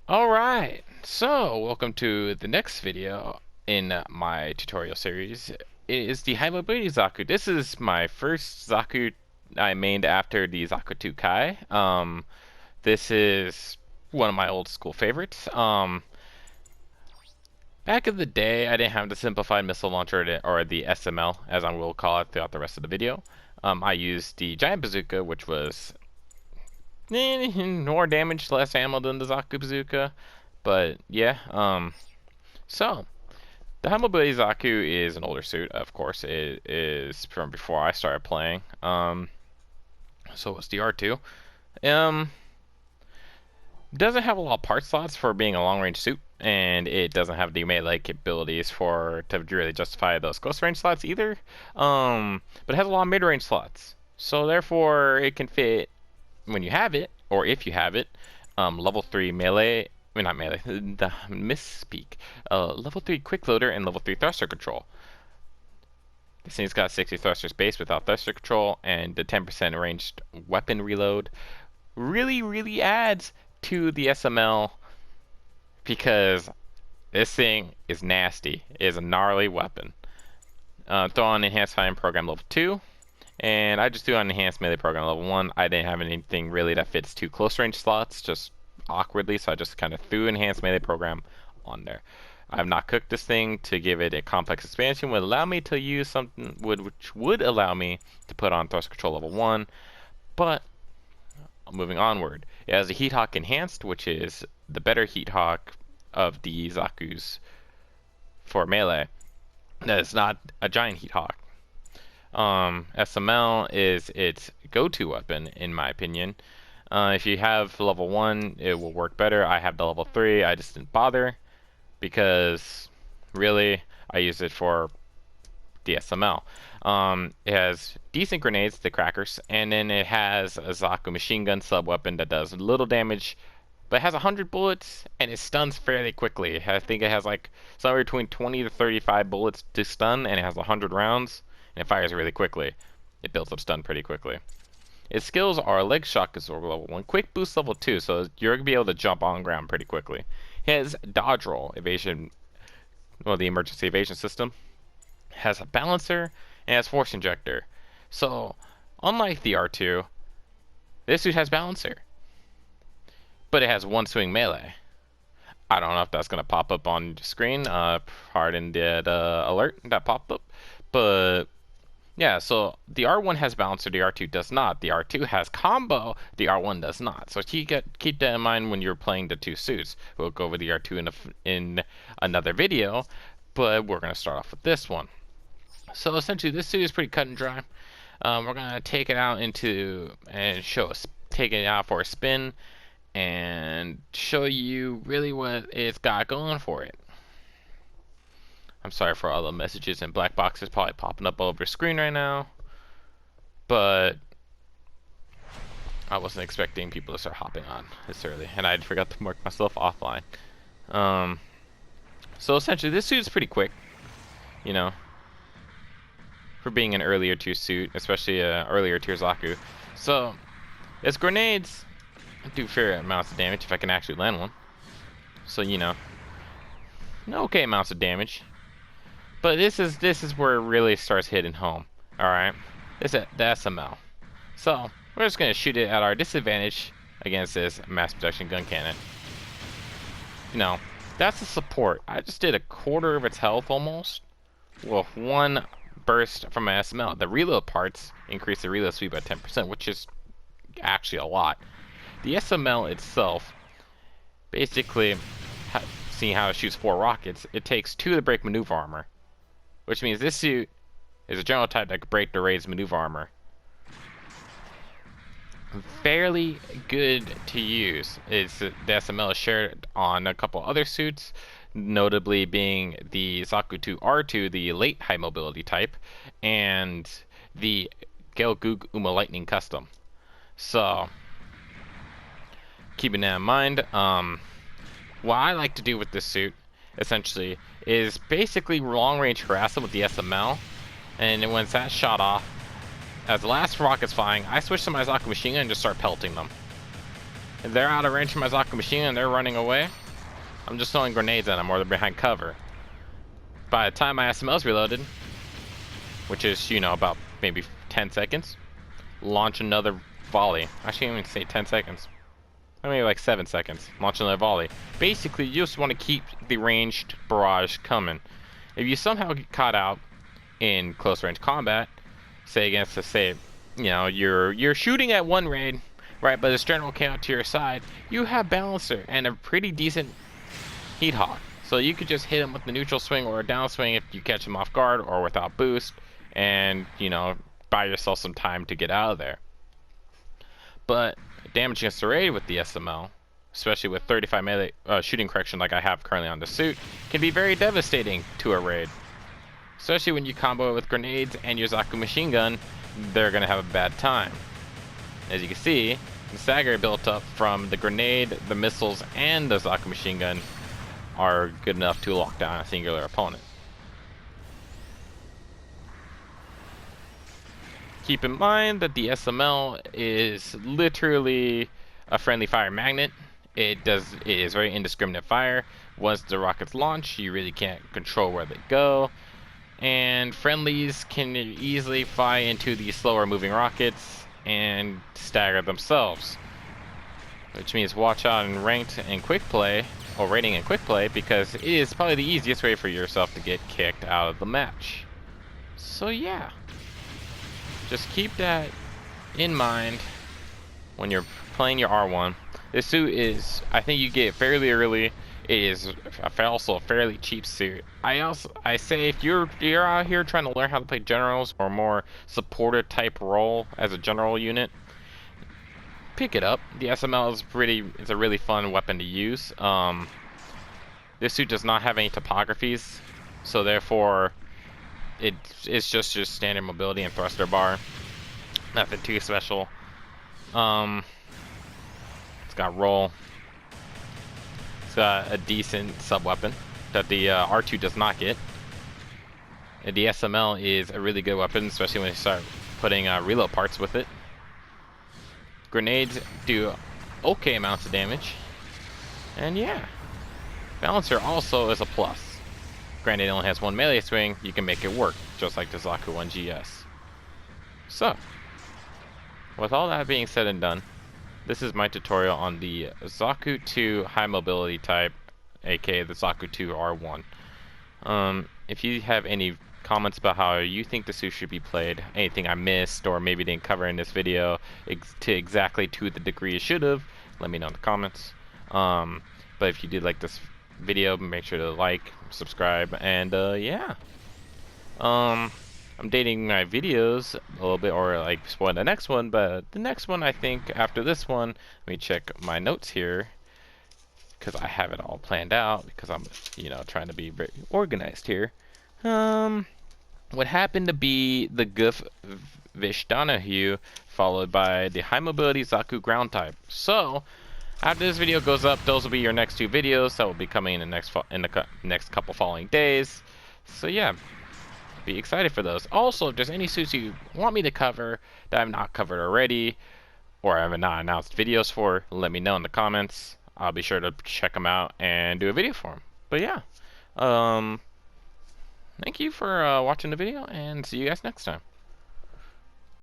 Alright, so welcome to the next video in my tutorial series. It is the High Mobility Zaku. This is my first Zaku I mained after the Zaku 2 Kai. This is one of my old school favorites. Back in the day, I didn't have the simplified missile launcher or the SML, as I will call it throughout the rest of the video. I used the giant bazooka, which was more damage, less ammo than the Zaku Bazooka. But yeah, so the High Mobility Zaku is an older suit, of course. It is from before I started playing. So it's the R2. Doesn't have a lot of part slots for being a long range suit, and it doesn't have the melee capabilities to really justify those close range slots either. But it has a lot of mid range slots. So therefore it can fit when you have it, or if you have it, level 3 melee, I mean not melee, the misspeak, level 3 quick loader and level 3 thruster control. This thing's got 60 thruster space without thruster control, and the 10% ranged weapon reload really adds to the SML, because this thing is nasty. It is a gnarly weapon. Throw on enhanced firing program level 2. And I just threw on enhanced melee program level 1. I didn't have anything really that fits two close range slots, just awkwardly, so I just kind of threw enhanced melee program on there. I have not cooked this thing to give it a complex expansion, would allow me to use something which would allow me to put on thrust control level 1, but moving onward. It has a Heat Hawk enhanced, which is the better Heat Hawk of the Zaku's for melee. That is not a giant Heat Hawk. SML is its go-to weapon, in my opinion. If you have level 1, it will work better. I have the level 3. I just didn't bother because really I use it for the SML. It has decent grenades, the crackers, and then it has a Zaku machine gun sub-weapon that does little damage, but it has 100 bullets and it stuns fairly quickly. I think it has like somewhere between 20 to 35 bullets to stun, and it has 100 rounds. And it fires really quickly. It builds up stun pretty quickly. Its skills are leg shock absorb level 1, quick boost level 2, so you're going to be able to jump on ground pretty quickly. It has dodge roll, evasion, well, the emergency evasion system. It has a balancer, and it has force injector. So, unlike the R2, this suit has balancer. But it has one swing melee. I don't know if that's going to pop up on the screen. Pardon the alert that popped up. But yeah, so the R1 has balancer, the R2 does not. The R2 has combo, the R1 does not. So keep that in mind when you're playing the two suits. We'll go over the R2 in another video, but we're going to start off with this one. So essentially, this suit is pretty cut and dry. We're going to take it out take it out for a spin and show you really what it's got going for it. I'm sorry for all the messages and black boxes probably popping up all over the screen right now, but I wasn't expecting people to start hopping on this early, and I forgot to mark myself offline. So essentially, this suit is pretty quick, you know, for being an earlier tier suit, especially earlier tier Zaku. So its grenades do fair amounts of damage if I can actually land one. So you know, okay amounts of damage. But this is where it really starts hitting home. Alright? This is the SML. So, we're just going to shoot it at our disadvantage against this mass production gun cannon. You know, that's the support. I just did a quarter of its health almost with one burst from my SML. The reload parts increase the reload speed by 10%, which is actually a lot. The SML itself, basically, seeing how it shoots 4 rockets, it takes 2 to break maneuver armor. Which means this suit is a general type that can break the raid's maneuver armor. Fairly good to use. The SML is shared on a couple other suits, notably being the Zaku 2 R2, the late high mobility type, and the Gelgoog Uma Lightning Custom. So, keeping that in mind, what I like to do with this suit, essentially, is basically long range harass them with the SML, and then once that's shot off, as the last rocket's flying, I switch to my Zaku machine gun and just start pelting them. they're out of range from my Zaku machine and they're running away, I'm just throwing grenades at them or they're behind cover. By the time my SML's reloaded, which is, you know, about maybe 10 seconds, launch another volley. I shouldn't even say 10 seconds. I mean, like 7 seconds. Launch another volley. Basically, you just want to keep the ranged barrage coming. If you somehow get caught out in close range combat, say against, say, you know, you're shooting at one raid, right, but this general came out to your side, you have Balancer and a pretty decent Heat Hawk. So you could just hit him with the neutral swing or a down swing if you catch him off guard or without boost, and, you know, buy yourself some time to get out of there. But damage against the raid with the SML, especially with 35 melee shooting correction like I have currently on the suit, can be very devastating to a raid. Especially when you combo it with grenades and your Zaku machine gun, they're going to have a bad time. As you can see, the stagger built up from the grenade, the missiles, and the Zaku machine gun are good enough to lock down a singular opponent. Keep in mind that the SML is literally a friendly fire magnet. It is very indiscriminate fire. Once the rockets launch, you really can't control where they go. And friendlies can easily fly into the slower moving rockets and stagger themselves. Which means watch out in ranked and quick play, or rating and quick play, because it is probably the easiest way for yourself to get kicked out of the match. So yeah. Just keep that in mind when you're playing your R1. This suit is, I think you get it fairly early. It is also a fairly cheap suit. I say if you're out here trying to learn how to play generals or more supporter type role as a general unit, pick it up. The SML is a really fun weapon to use. This suit does not have any topographies, so therefore it's just your standard mobility and thruster bar. Nothing too special. It's got roll. It's got a decent sub weapon that the R2 does not get. And the SML is a really good weapon, especially when you start putting reload parts with it. Grenades do okay amounts of damage. And yeah, Balancer also is a plus. Granted, it only has one melee swing, you can make it work, just like the Zaku 1GS. So, with all that being said and done, this is my tutorial on the Zaku 2 High Mobility Type, aka the Zaku 2 R1. If you have any comments about how you think the suit should be played, anything I missed or maybe didn't cover in this video exactly to the degree it should have, let me know in the comments. But if you did like this video, make sure to like, subscribe, and yeah. I'm dating my videos a little bit, or like spoiling the next one, but the next one, I think after this one, let me check my notes here, because I have it all planned out, because I'm, you know, trying to be very organized here. What happened to be the Goof Vishdonahue, followed by the High Mobility Zaku Ground Type. So, after this video goes up, those will be your next two videos that will be coming in the next couple following days. So yeah, be excited for those. Also, if there's any suits you want me to cover that I've not covered already, or I have not announced videos for, let me know in the comments. I'll be sure to check them out and do a video for them. But yeah, thank you for watching the video, and see you guys next time.